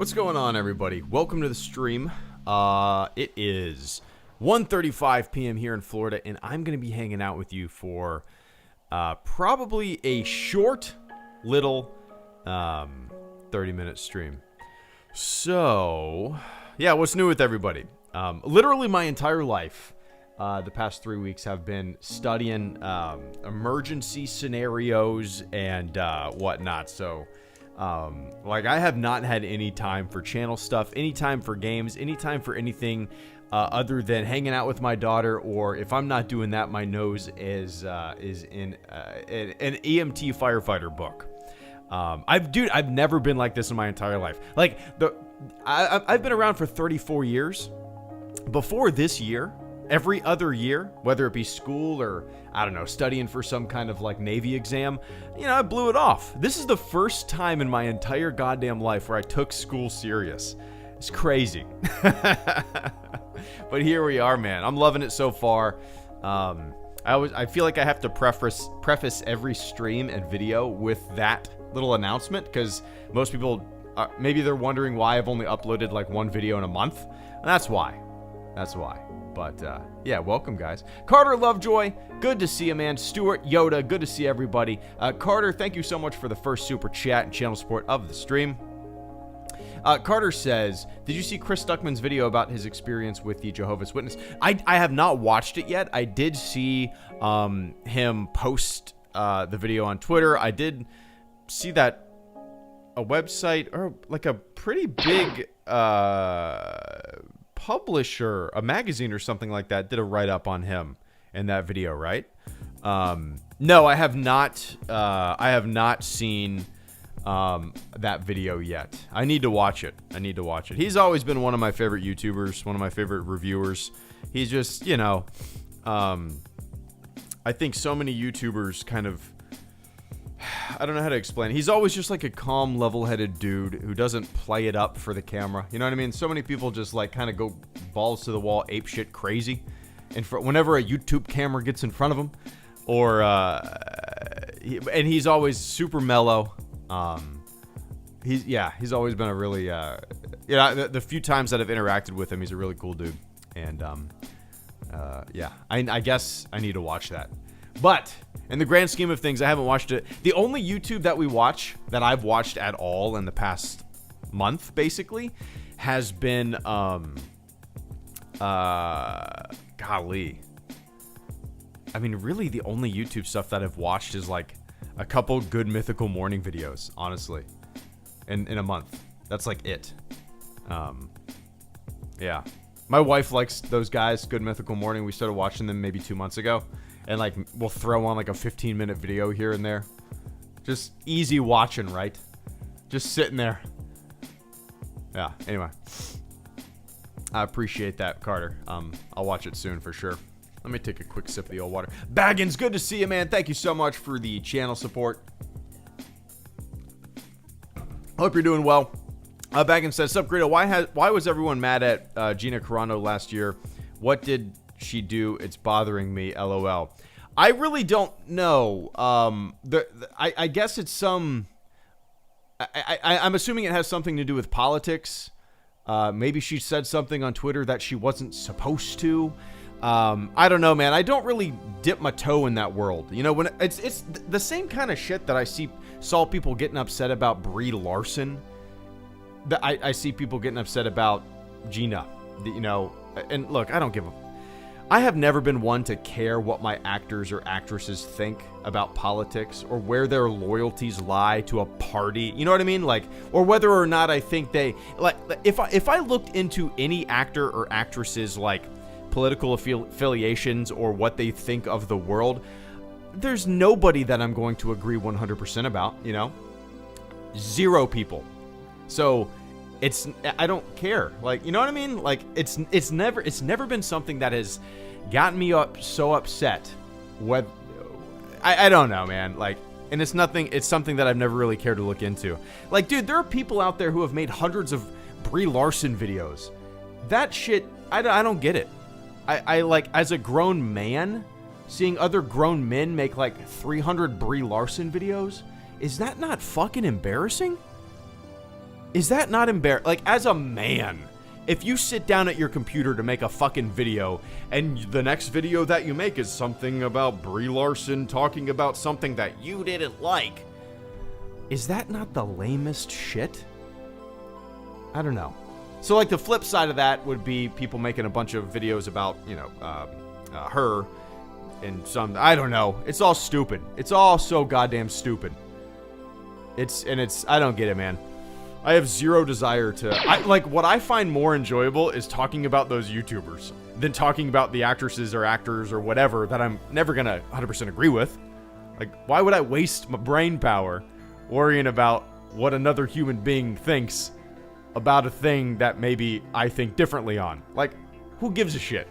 What's going on, everybody? Welcome to the stream. It is 1:35 p.m. here in Florida, and I'm going to be hanging out with you for probably a short little 30-minute stream. So, yeah, what's new with everybody? Literally my entire life, the past 3 weeks have been studying emergency scenarios and whatnot, so... like I have not had any time for channel stuff, any time for games, any time for anything other than hanging out with my daughter, or if I'm not doing that, my nose is in an EMT firefighter book. I've never been like this in my entire life. Like I've been around for 34 years. Before this year, every other year, whether it be school or, I don't know, studying for some kind of, like, Navy exam, you know, I blew it off. This is the first time in my entire goddamn life where I took school serious. It's crazy. But here we are, man. I'm loving it so far. I feel like I have to preface every stream and video with that little announcement, because most people, maybe they're wondering why I've only uploaded, like, one video in a month. And that's why. That's why. But, yeah, welcome, guys. Carter Lovejoy, good to see you, man. Stuart Yoda, good to see everybody. Carter, thank you so much for the first super chat and channel support of the stream. Carter says, did you see Chris Stuckman's video about his experience with the Jehovah's Witness? I have not watched it yet. I did see him post the video on Twitter. I did see that a website, or like a pretty big... publisher, a magazine or something like that, did a write-up on him in that video, right? No, I have not. I have not seen that video yet. I need to watch it. He's always been one of my favorite YouTubers, one of my favorite reviewers. He's just, you know, I think so many YouTubers kind of, I don't know how to explain it. He's always just like a calm, level-headed dude who doesn't play it up for the camera. You know what I mean? So many people just like kind of go balls to the wall, ape shit crazy. And whenever a YouTube camera gets in front of him, or and he's always super mellow. He's always been a really the few times that I've interacted with him, he's a really cool dude. And I guess I need to watch that. But in the grand scheme of things, I haven't watched it. The only YouTube that I've watched at all in the past month, basically, has been, golly. I mean, really, the only YouTube stuff that I've watched is, like, a couple Good Mythical Morning videos, honestly, in a month. That's, like, it. Yeah. My wife likes those guys, Good Mythical Morning. We started watching them maybe 2 months ago. And, like, we'll throw on, like, a 15-minute video here and there. Just easy watching, right? Just sitting there. Yeah, anyway. I appreciate that, Carter. I'll watch it soon for sure. Let me take a quick sip of the old water. Baggins, good to see you, man. Thank you so much for the channel support. Hope you're doing well. Baggins says, sup, Greedo, why was everyone mad at Gina Carano last year? What did she do? It's bothering me, LOL. I really don't know. I guess it's some... I'm assuming it has something to do with politics. Maybe she said something on Twitter that she wasn't supposed to. I don't know, man. I don't really dip my toe in that world. You know, when it's the same kind of shit that I saw people getting upset about Brie Larson. That I see people getting upset about Gina. You know, and look, I don't give a... I have never been one to care what my actors or actresses think about politics or where their loyalties lie to a party. You know what I mean? Like, or whether or not I think they like. If I looked into any actor or actress's like political affiliations or what they think of the world, there's nobody that I'm going to agree 100% about. You know, zero people. So. I don't care. Like, you know what I mean? Like, it's never been something that has gotten me so upset. I don't know, man. Like, and it's something that I've never really cared to look into. Like, dude, there are people out there who have made hundreds of Brie Larson videos. That shit, I don't get it. I like, as a grown man, seeing other grown men make like 300 Brie Larson videos, is that not fucking embarrassing? Is that not embarrassing? Like, as a man, if you sit down at your computer to make a fucking video, and the next video that you make is something about Brie Larson talking about something that you didn't like, is that not the lamest shit? I don't know. So, like, the flip side of that would be people making a bunch of videos about, you know, her and some, I don't know. It's all stupid. It's all so goddamn stupid. I don't get it, man. I have zero desire to, what I find more enjoyable is talking about those YouTubers than talking about the actresses or actors or whatever that I'm never gonna 100% agree with. Like, why would I waste my brain power worrying about what another human being thinks about a thing that maybe I think differently on? Like, who gives a shit?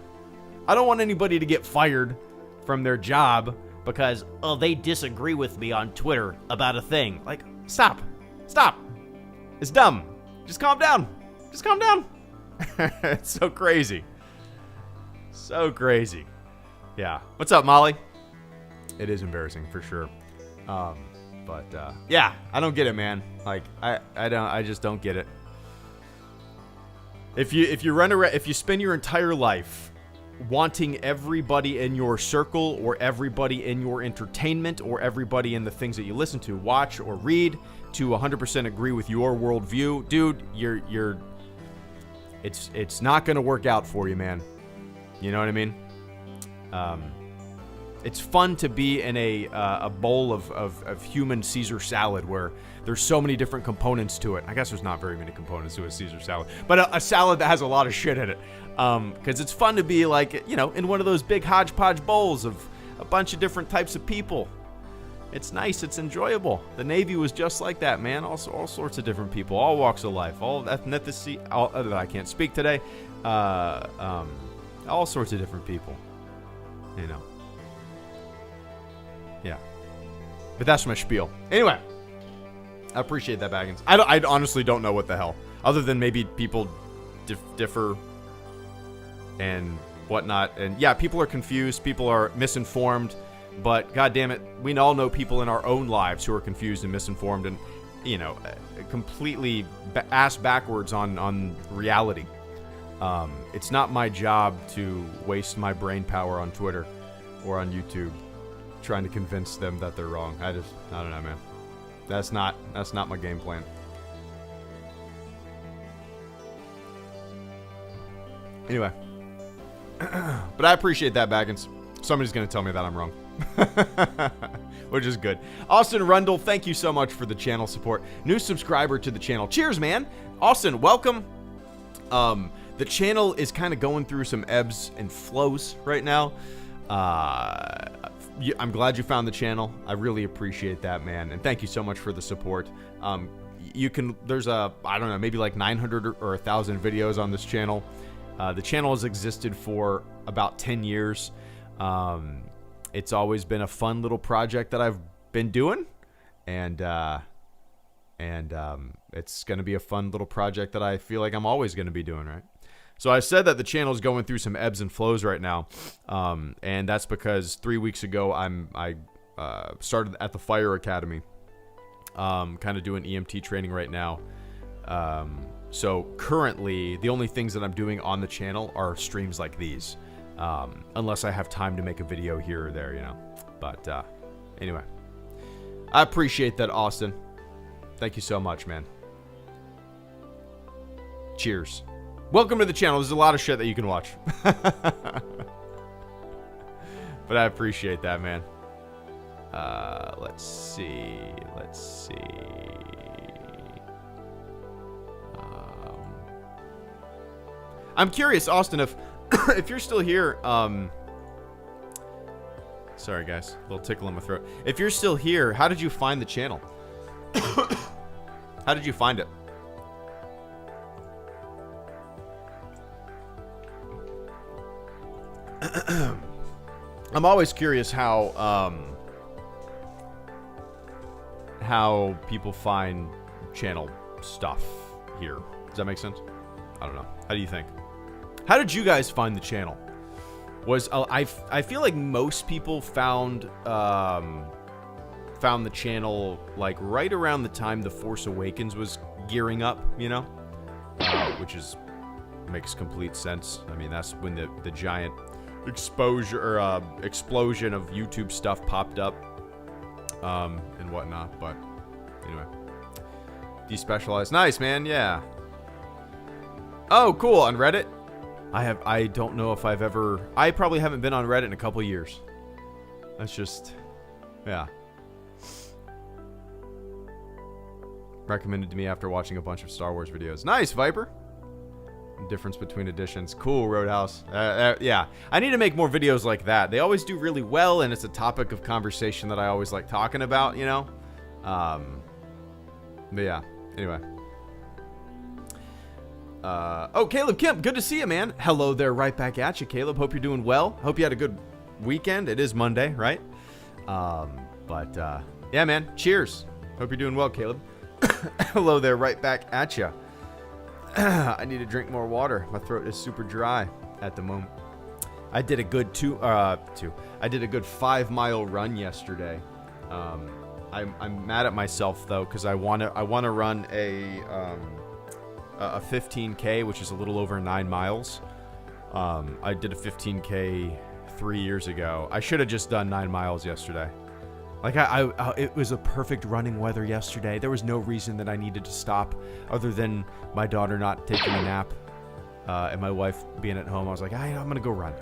I don't want anybody to get fired from their job because, oh, they disagree with me on Twitter about a thing. Like, stop. It's dumb. Just calm down. It's so crazy. Yeah. What's up, Molly? It is embarrassing for sure. Yeah, I don't get it, man. Like, I just don't get it. If you spend your entire life wanting everybody in your circle or everybody in your entertainment or everybody in the things that you listen to, watch, or read to 100% agree with your worldview, dude, it's not gonna work out for you, man. You know what I mean? It's fun to be in a bowl of human Caesar salad where there's so many different components to it. I guess there's not very many components to a Caesar salad, but a salad that has a lot of shit in it. Because it's fun to be like, you know, in one of those big hodgepodge bowls of a bunch of different types of people. It's nice. It's enjoyable. The Navy was just like that, man. Also, all sorts of different people, all walks of life, all ethnicity. I can't speak today. All sorts of different people. You know. Yeah. But that's my spiel. Anyway, I appreciate that, Baggins. I honestly don't know what the hell, other than maybe people differ and whatnot. And yeah, people are confused. People are misinformed. But God damn it, we all know people in our own lives who are confused and misinformed and, you know, completely ass backwards on reality. It's not my job to waste my brain power on Twitter or on YouTube trying to convince them that they're wrong. I don't know, man. That's not my game plan. Anyway. But I appreciate that, Baggins. Somebody's going to tell me that I'm wrong. Which is good. Austin Rundle, thank you so much for the channel support. New subscriber to the channel. Cheers, man. Austin, welcome. The channel is kind of going through some ebbs and flows right now. I'm glad you found the channel. I really appreciate that, man. And thank you so much for the support. There's I don't know, maybe like 900 or 1,000 videos on this channel. The channel has existed for about 10 years. It's always been a fun little project that I've been doing, and it's going to be a fun little project that I feel like I'm always going to be doing, right? So I said that the channel is going through some ebbs and flows right now, and that's because 3 weeks ago I started at the Fire Academy, kind of doing EMT training right now. So currently, the only things that I'm doing on the channel are streams like these. Unless I have time to make a video here or there, you know. But anyway, I appreciate that, Austin. Thank you so much, man. Cheers. Welcome to the channel. There's a lot of shit that you can watch. But I appreciate that, man. Let's see. I'm curious, Austin, if if you're still here, sorry guys, a little tickle in my throat. If you're still here, how did you find the channel? How did you find it? I'm always curious how people find channel stuff here. Does that make sense? I don't know. How do you think? How did you guys find the channel? I feel like most people found the channel like right around the time The Force Awakens was gearing up, you know, which makes complete sense. I mean, that's when the giant explosion of YouTube stuff popped up, and whatnot. But anyway, despecialized, nice, man, yeah. Oh, cool. On Reddit, I don't know if I probably haven't been on Reddit in a couple years. That's just, yeah. Recommended to me after watching a bunch of Star Wars videos. Nice, Viper. Difference between editions. Cool, Roadhouse. Yeah, I need to make more videos like that. They always do really well, and it's a topic of conversation that I always like talking about, you know? But yeah, anyway. Oh, Caleb Kemp, good to see you, man. Hello there, right back at you, Caleb. Hope you're doing well. Hope you had a good weekend. It is Monday, right? Yeah, man, cheers. Hope you're doing well, Caleb. Hello there, right back at you. I need to drink more water. My throat is super dry at the moment. I did a good I did a good 5-mile run yesterday. I'm mad at myself though, because I want to run a 15K, which is a little over 9 miles. I did a 15K 3 years ago. I should have just done 9 miles yesterday. Like it was a perfect running weather yesterday. There was no reason that I needed to stop other than my daughter not taking a nap, and my wife being at home. I was like, I'm gonna go run.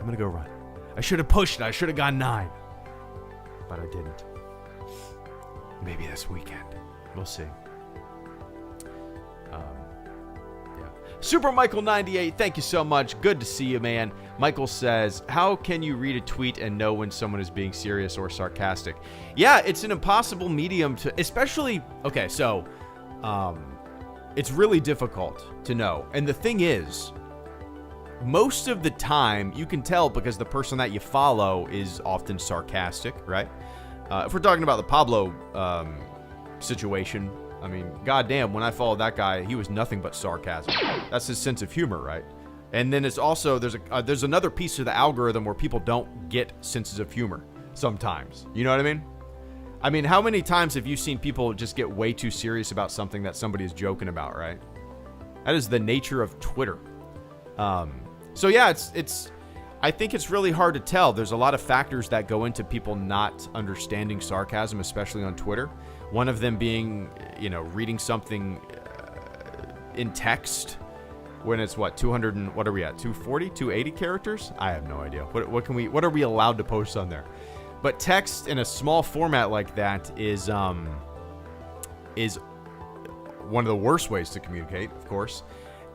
I should have pushed it. I should have gone 9, but I didn't. Maybe this weekend. We'll see. Yeah. Super Michael 98. Thank you so much. Good to see you, man. Michael says, how can you read a tweet and know when someone is being serious or sarcastic? Yeah, it's an impossible medium to, especially, okay, so, it's really difficult to know. And the thing is, most of the time, you can tell because the person that you follow is often sarcastic, right? If we're talking about the Pablo situation, I mean, goddamn, when I followed that guy, he was nothing but sarcasm. That's his sense of humor, right? And then it's also, there's another piece of the algorithm where people don't get senses of humor sometimes. You know what I mean? I mean, how many times have you seen people just get way too serious about something that somebody is joking about, right? That is the nature of Twitter. So yeah, I think it's really hard to tell. There's a lot of factors that go into people not understanding sarcasm, especially on Twitter. One of them being, reading something in text when it's 200 and what are we at? 240, 280 characters? I have no idea. What are we allowed to post on there? But text in a small format like that is one of the worst ways to communicate, of course.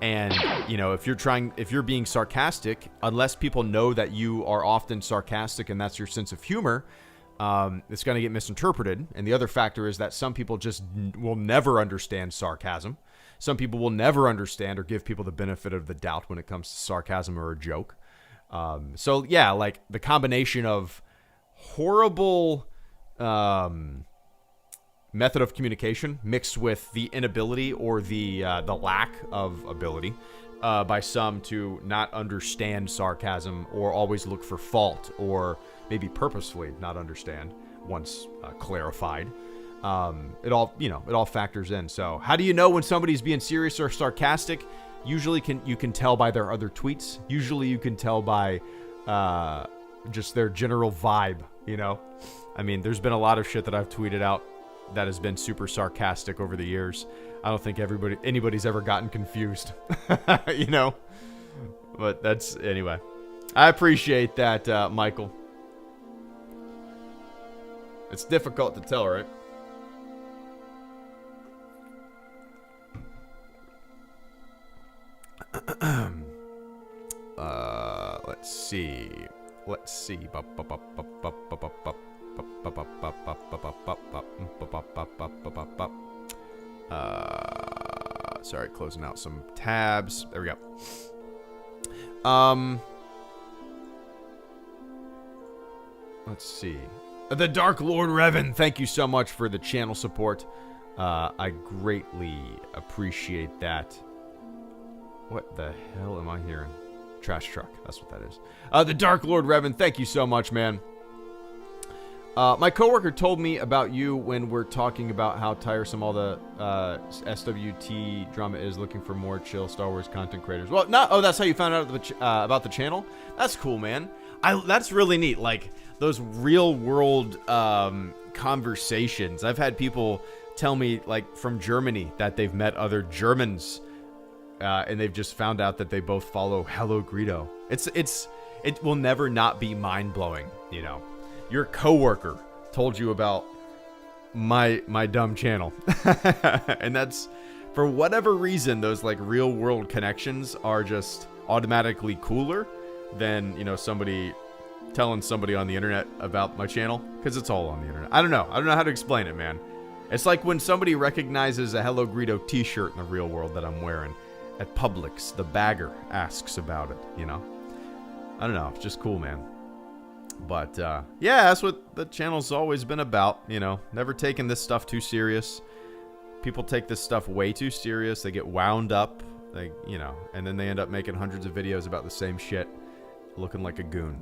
And, if you're being sarcastic, unless people know that you are often sarcastic and that's your sense of humor, it's going to get misinterpreted. And the other factor is that some people just will never understand sarcasm. Some people will never understand or give people the benefit of the doubt when it comes to sarcasm or a joke. So yeah, like the combination of horrible method of communication mixed with the inability or the lack of ability by some to not understand sarcasm or always look for fault or maybe purposefully not understand once clarified. It all factors in. So how do you know when somebody's being serious or sarcastic? Usually you can tell by their other tweets. Usually you can tell by just their general vibe, I mean, there's been a lot of shit that I've tweeted out that has been super sarcastic over the years. I don't think anybody's ever gotten confused, But that's, anyway. I appreciate that, Michael. It's difficult to tell, right? Let's see. Sorry, closing out some tabs. There we go. Let's see. The Dark Lord Revan, thank you so much for the channel support. I greatly appreciate that. What the hell am I hearing? Trash truck. That's what that is. The Dark Lord Revan, thank you so much, man. My coworker told me about you when we're talking about how tiresome all the SWT drama is, looking for more chill Star Wars content creators. Well, not. Oh, that's how you found out about the channel? That's cool, man. That's really neat. Like, those real world conversations. I've had people tell me, like, from Germany that they've met other Germans and they've just found out that they both follow HelloGreedo. It will never not be mind-blowing, you know. Your coworker told you about my dumb channel. And that's, for whatever reason, those like real world connections are just automatically cooler than, you know, somebody telling somebody on the internet about my channel, because it's all on the internet. I don't know how to explain it, man. It's like when somebody recognizes a HelloGreedo t-shirt in the real world that I'm wearing at Publix. The bagger asks about it, you know. I don't know, it's just cool, man. But, yeah, that's what the channel's always been about, you know. Never taking this stuff too serious. People take this stuff way too serious. They get wound up, you know, and then they end up making hundreds of videos about the same shit, looking like a goon.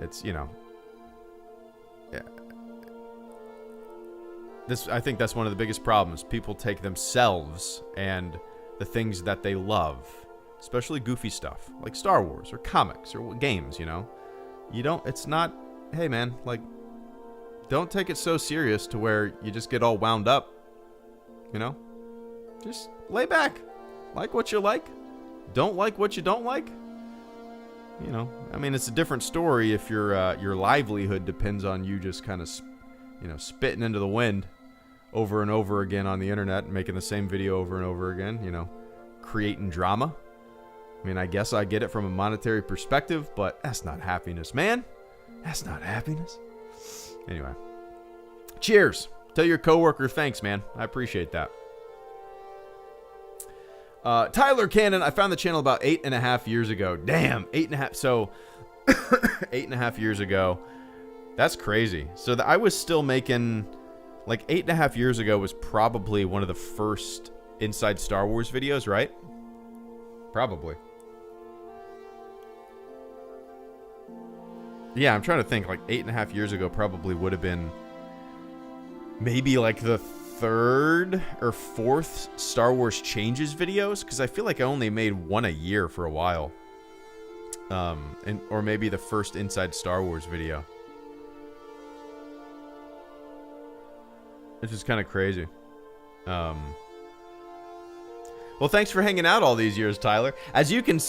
It's, you know, yeah. I think that's one of the biggest problems. People take themselves and the things that they love, especially goofy stuff like Star Wars or comics or games, you know. It's not, hey man, like, don't take it so serious to where you just get all wound up, you know. Just lay back, like what you like, don't like what you don't like, you know. I mean, it's a different story if your livelihood depends on you just kind of, you know, spitting into the wind over and over again on the internet and making the same video over and over again, you know, creating drama. I mean, I guess I get it from a monetary perspective, but that's not happiness, man. That's not happiness. Anyway. Cheers. Tell your coworker thanks, man. I appreciate that. Tyler Cannon, I found the channel about 8.5 years ago. Damn, 8.5. So, 8.5 years ago. That's crazy. So, I was still making, like, 8.5 years ago was probably one of the first Inside Star Wars videos, right? Probably. Yeah, I'm trying to think. Like 8.5 years ago probably would have been maybe like the third or fourth Star Wars Changes videos, because I feel like I only made one a year for a while. Or maybe the first Inside Star Wars video. It's just kind of crazy. Well, thanks for hanging out all these years, Tyler. As you can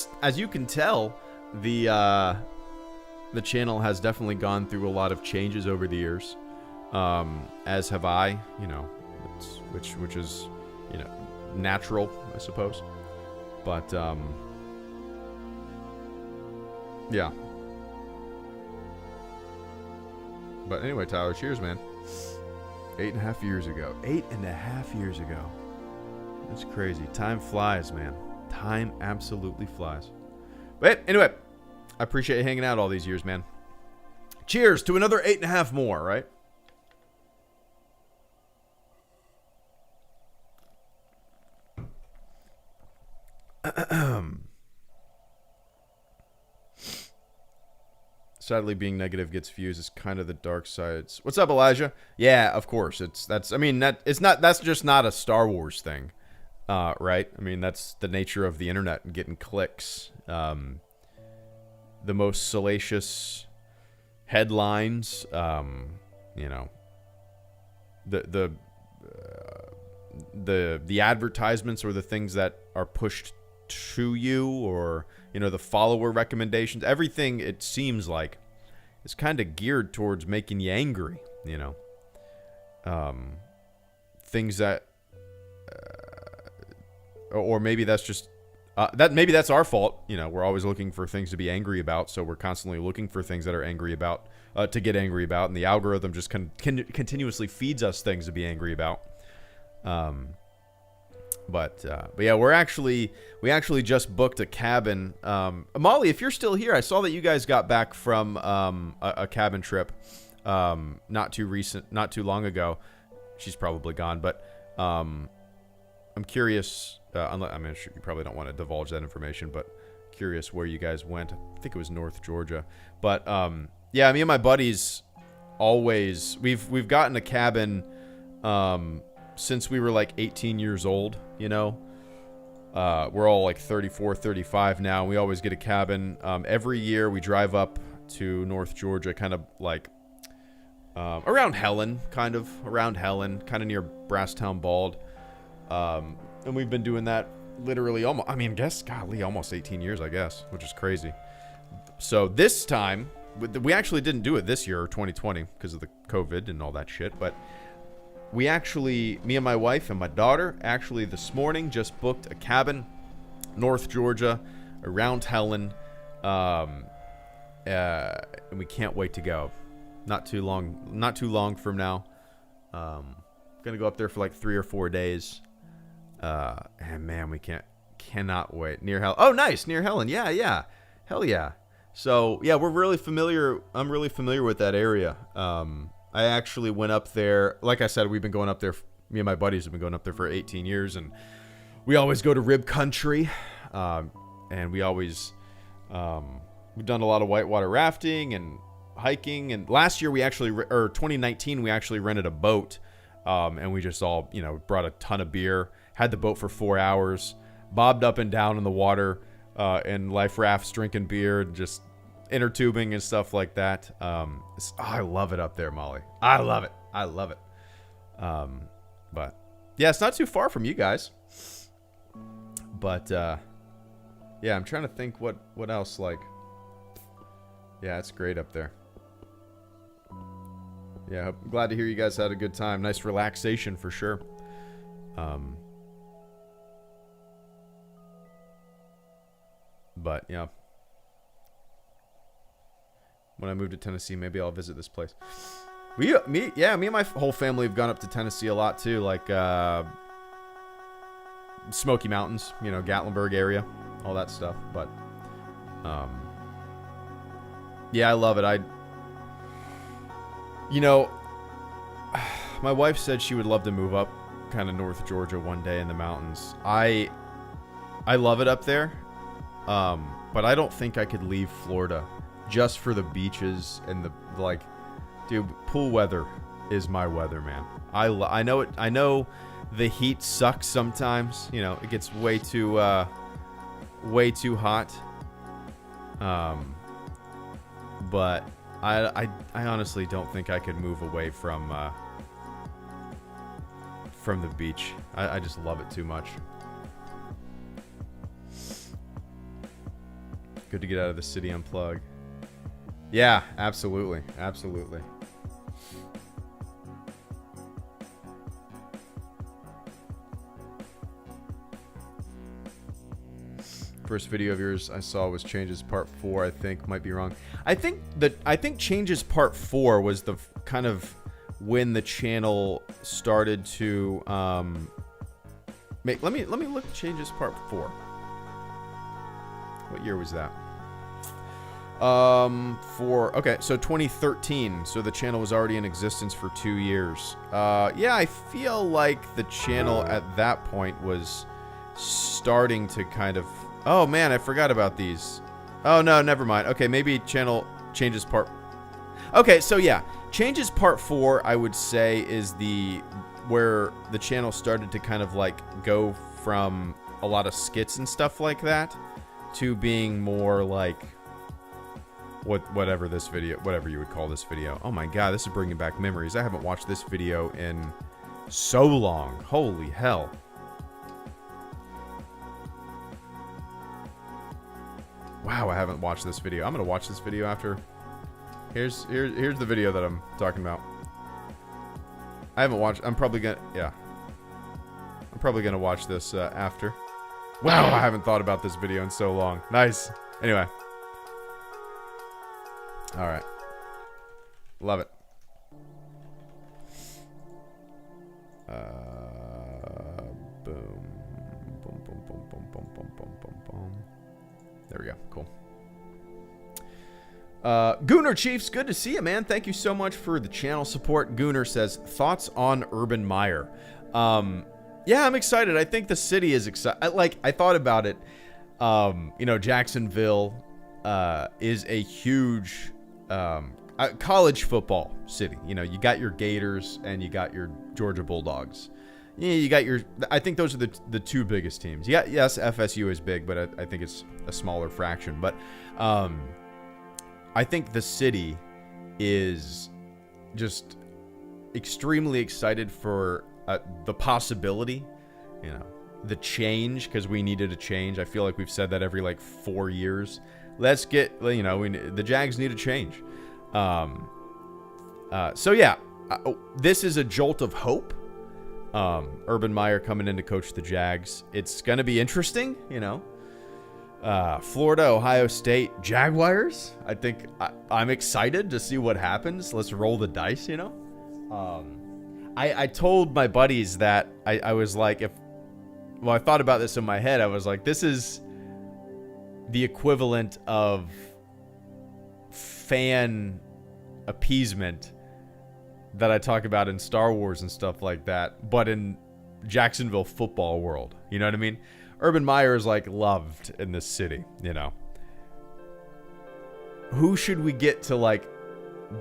tell, the channel has definitely gone through a lot of changes over the years, as have I. You know, which is, you know, natural, I suppose. But yeah. But anyway, Tyler, cheers, man. 8.5 years ago. 8.5 years ago. That's crazy. Time flies, man. Time absolutely flies. But anyway, I appreciate you hanging out all these years, man. Cheers to another 8.5 more, right? Sadly, being negative gets views is kind of the dark side. What's up, Elijah? Yeah, of course. That's just not a Star Wars thing. Right? I mean, that's the nature of the internet and getting clicks. The most salacious headlines, you know, the advertisements or the things that are pushed to you, or, you know, the follower recommendations, everything, it seems like, is kind of geared towards making you angry, you know. Things that or maybe that's just maybe that's our fault. You know, we're always looking for things to be angry about, so we're constantly looking for things that are angry about to get angry about, and the algorithm just continuously feeds us things to be angry about. But yeah, we actually just booked a cabin. Molly, if you're still here, I saw that you guys got back from a cabin trip not too long ago. She's probably gone, but I'm curious. I'm sure you probably don't want to divulge that information, but curious where you guys went. I think it was North Georgia. But Yeah, me and my buddies always we've gotten a cabin since we were like 18 years old, you know. We're all like 34, 35 now. We always get a cabin. Every year we drive up to North Georgia, kind of like around Helen, kind of near Brasstown Bald. And we've been doing that literally almost 18 years, I guess, which is crazy. So this time, we actually didn't do it this year, 2020, because of the COVID and all that shit, but me and my wife and my daughter, actually this morning just booked a cabin, North Georgia, around Helen, and we can't wait to go. Not too long from now. Gonna go up there for like 3 or 4 days. And man, we cannot wait. Near Helen. Oh, nice, near Helen. Yeah, hell yeah. So yeah, I'm really familiar with that area. I actually went up there. Like I said, we've been going up there. Me and my buddies have been going up there for 18 years, and we always go to Rib Country. And we always, we've done a lot of whitewater rafting and hiking. And last year 2019, we actually rented a boat. And we just all, brought a ton of beer, had the boat for 4 hours, bobbed up and down in the water, in life rafts, drinking beer, just inner tubing and stuff like that. I love it up there, Molly. I love it. But yeah, it's not too far from you guys. But yeah, I'm trying to think what else, like. Yeah, it's great up there. Yeah, I'm glad to hear you guys had a good time. Nice relaxation for sure. But yeah, when I move to Tennessee, maybe I'll visit this place. Me and my whole family have gone up to Tennessee a lot too, like Smoky Mountains, Gatlinburg area, all that stuff. But yeah, I love it. My wife said she would love to move up kind of North Georgia one day in the mountains. I love it up there. But I don't think I could leave Florida just for the beaches and dude, pool weather is my weather, man. I know it. I know the heat sucks sometimes. It gets way too hot. But I honestly don't think I could move away from the beach. I just love it too much. Good to get out of the city, unplug. Yeah, absolutely. First video of yours I saw was Changes Part 4. I think might be wrong. I think Changes Part 4 was the kind of when the channel started to make. Let me look at Changes Part 4. What year was that? Okay, so 2013. So the channel was already in existence for 2 years. Yeah, I feel like the channel at that point was starting to kind of. Oh man, I forgot about these. Oh no, never mind. Okay, maybe channel Changes Part. Okay, so yeah, Changes Part 4, I would say, is where the channel started to kind of like go from a lot of skits and stuff like that to being more like whatever you would call this video. Oh my god, this is bringing back memories. I haven't watched this video in so long. Holy hell. Wow, I haven't watched this video. I'm gonna watch this video after. Here's the video that I'm talking about. I haven't watched. I'm probably gonna watch this after. Wow, I haven't thought about this video in so long. Nice. Anyway. All right. Love it. Boom. Boom, boom, boom, boom, boom, boom, boom, boom, boom. There we go. Cool. Gooner Chiefs, good to see you, man. Thank you so much for the channel support. Gooner says, thoughts on Urban Meyer? Yeah, I'm excited. I think the city is excited. I thought about it. Jacksonville is a huge college football city. You know, you got your Gators and you got your Georgia Bulldogs. Yeah, you got your. I think those are the two biggest teams. Yeah, yes, FSU is big, but I think it's a smaller fraction. But I think the city is just extremely excited for the possibility, you know, the change, because we needed a change. I feel like we've said that every like 4 years. Let's get, you know, the Jags need a change. So yeah, this is a jolt of hope. Urban Meyer coming in to coach the Jags. It's going to be interesting, you know. Florida, Ohio State, Jaguars. I think I'm excited to see what happens. Let's roll the dice, you know. I told my buddies that I was like, I thought about this in my head. I was like, this is the equivalent of fan appeasement that I talk about in Star Wars and stuff like that, but in Jacksonville football world. You know what I mean? Urban Meyer is like loved in this city, you know. Who should we get to like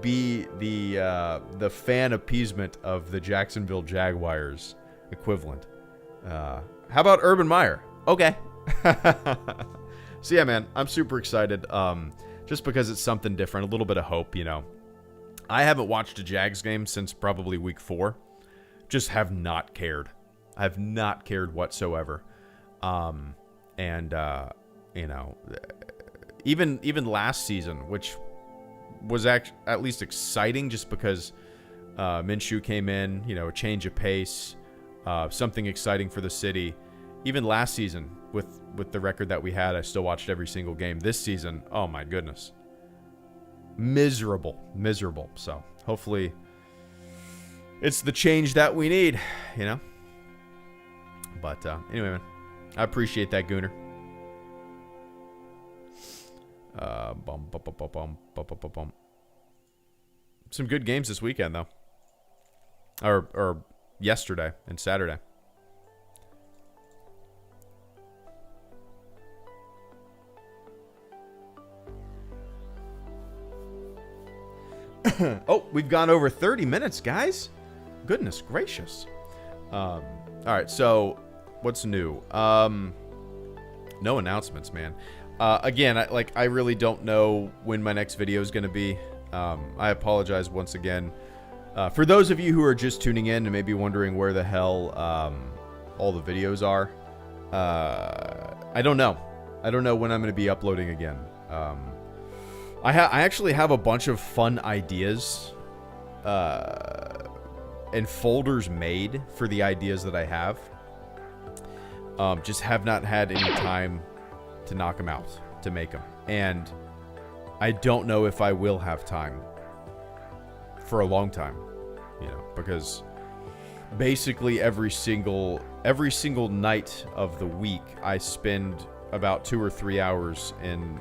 be the fan appeasement of the Jacksonville Jaguars equivalent? How about Urban Meyer? Okay. So yeah, man, I'm super excited. Just because it's something different, a little bit of hope, you know. I haven't watched a Jags game since probably week 4. Just have not cared. I have not cared whatsoever. You know, even last season, which was at least exciting just because Minshew came in, you know, a change of pace, something exciting for the city. Even last season, with the record that we had, I still watched every single game. This season, oh my goodness. Miserable. So hopefully it's the change that we need, you know. But anyway, man, I appreciate that, Gooner. Some good games this weekend, though. Or yesterday and Saturday. Oh, we've gone over 30 minutes, guys. Goodness gracious. All right, so what's new? No announcements, man. Again, I really don't know when my next video is going to be. I apologize once again. For those of you who are just tuning in and maybe wondering where the hell all the videos are, I don't know. I don't know when I'm going to be uploading again. I actually have a bunch of fun ideas and folders made for the ideas that I have. Just have not had any time to knock them out, to make them. And I don't know if I will have time for a long time, you know, because basically every single night of the week I spend about 2 or 3 hours in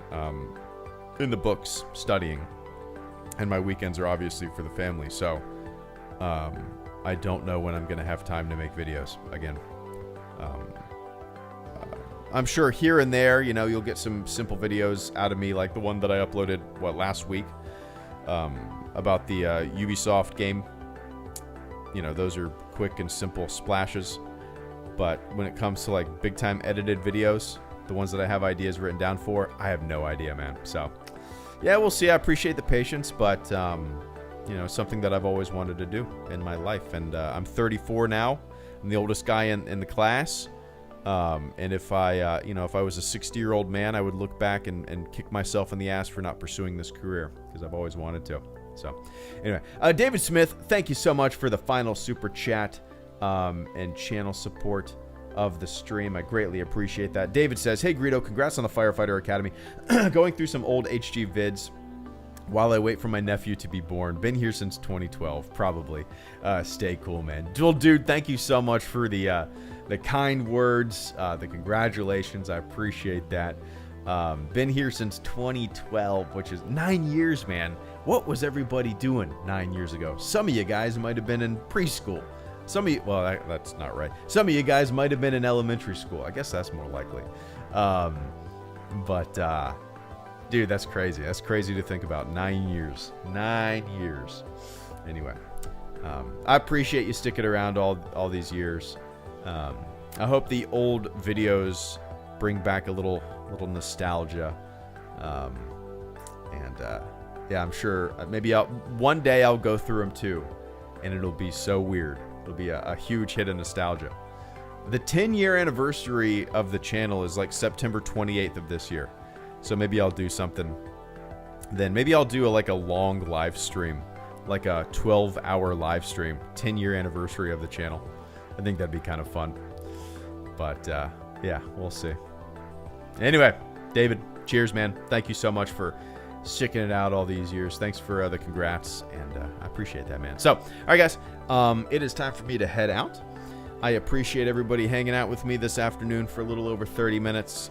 the books studying, and my weekends are obviously for the family. So I don't know when I'm gonna have time to make videos again. I'm sure here and there, you know, you'll get some simple videos out of me, like the one that I uploaded last week about the Ubisoft game. You know, those are quick and simple splashes. But when it comes to like big time edited videos, the ones that I have ideas written down for, I have no idea, man. So yeah, we'll see. I appreciate the patience, but you know, something that I've always wanted to do in my life. And I'm 34 now. I'm the oldest guy in the class. And if I was a 60-year-old man, I would look back and kick myself in the ass for not pursuing this career, because I've always wanted to. So anyway, David Smith, thank you so much for the final super chat and channel support of the stream. I greatly appreciate that. David says, hey Greedo, congrats on the Firefighter Academy. Going through some old HG vids while I wait for my nephew to be born. Been here since 2012, probably. Stay cool, man. Well, dude, thank you so much for the kind words, the congratulations. I appreciate that. Been here since 2012, which is 9 years, man. What was everybody doing 9 years ago? Some of you guys might have been in preschool. Some of you, well, that's not right. Some of you guys might have been in elementary school. I guess that's more likely. Dude, that's crazy. That's crazy to think about. 9 years. 9 years. Anyway, I appreciate you sticking around all these years. I hope the old videos bring back a little nostalgia. Yeah, I'm sure maybe one day I'll go through them too, and it'll be so weird. It'll be a huge hit of nostalgia. The 10-year anniversary of the channel is like September 28th of this year. So maybe I'll do something then. Maybe I'll do a long live stream, like a 12-hour live stream, 10-year anniversary of the channel. I think that'd be kind of fun. But yeah, we'll see. Anyway, David, cheers, man. Thank you so much for sticking it out all these years. Thanks for the congrats, and I appreciate that, man. So, all right, guys, it is time for me to head out. I appreciate everybody hanging out with me this afternoon for a little over 30 minutes.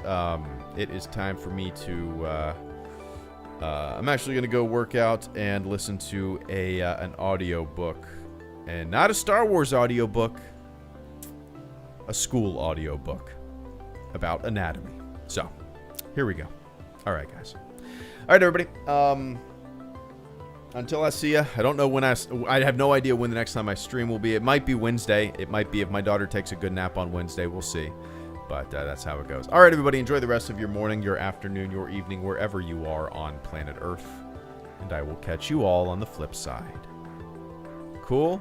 It is time for me to... I'm actually going to go work out and listen to an audio book. And not a Star Wars audio book, a school audio book about anatomy. So, here we go. All right, guys. All right, everybody. Until I see you, I don't know when I have no idea when the next time I stream will be. It might be Wednesday. It might be if my daughter takes a good nap on Wednesday. We'll see. But that's how it goes. All right, everybody. Enjoy the rest of your morning, your afternoon, your evening, wherever you are on planet Earth. And I will catch you all on the flip side. Cool?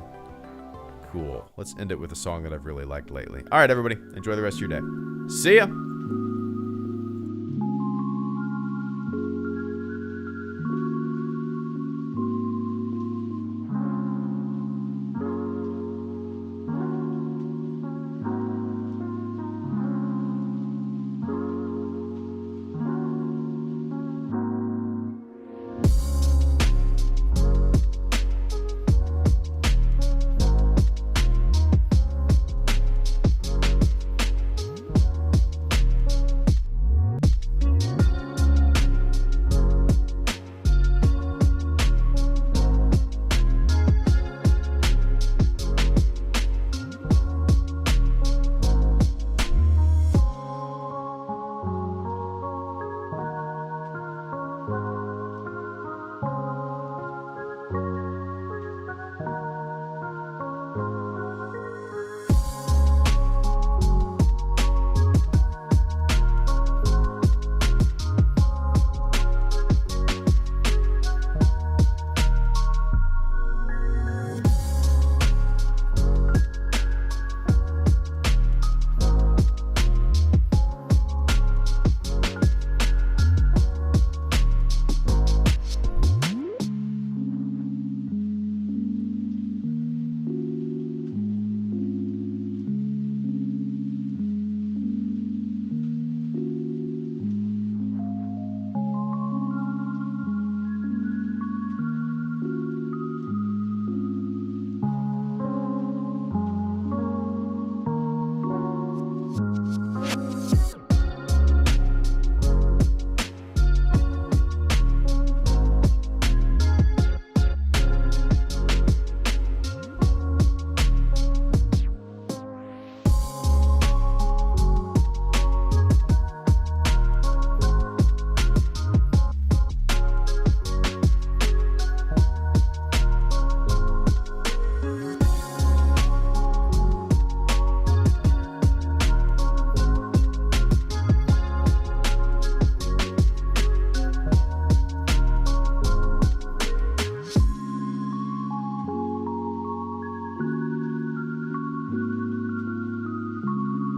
Cool. Let's end it with a song that I've really liked lately. All right, everybody. Enjoy the rest of your day. See ya.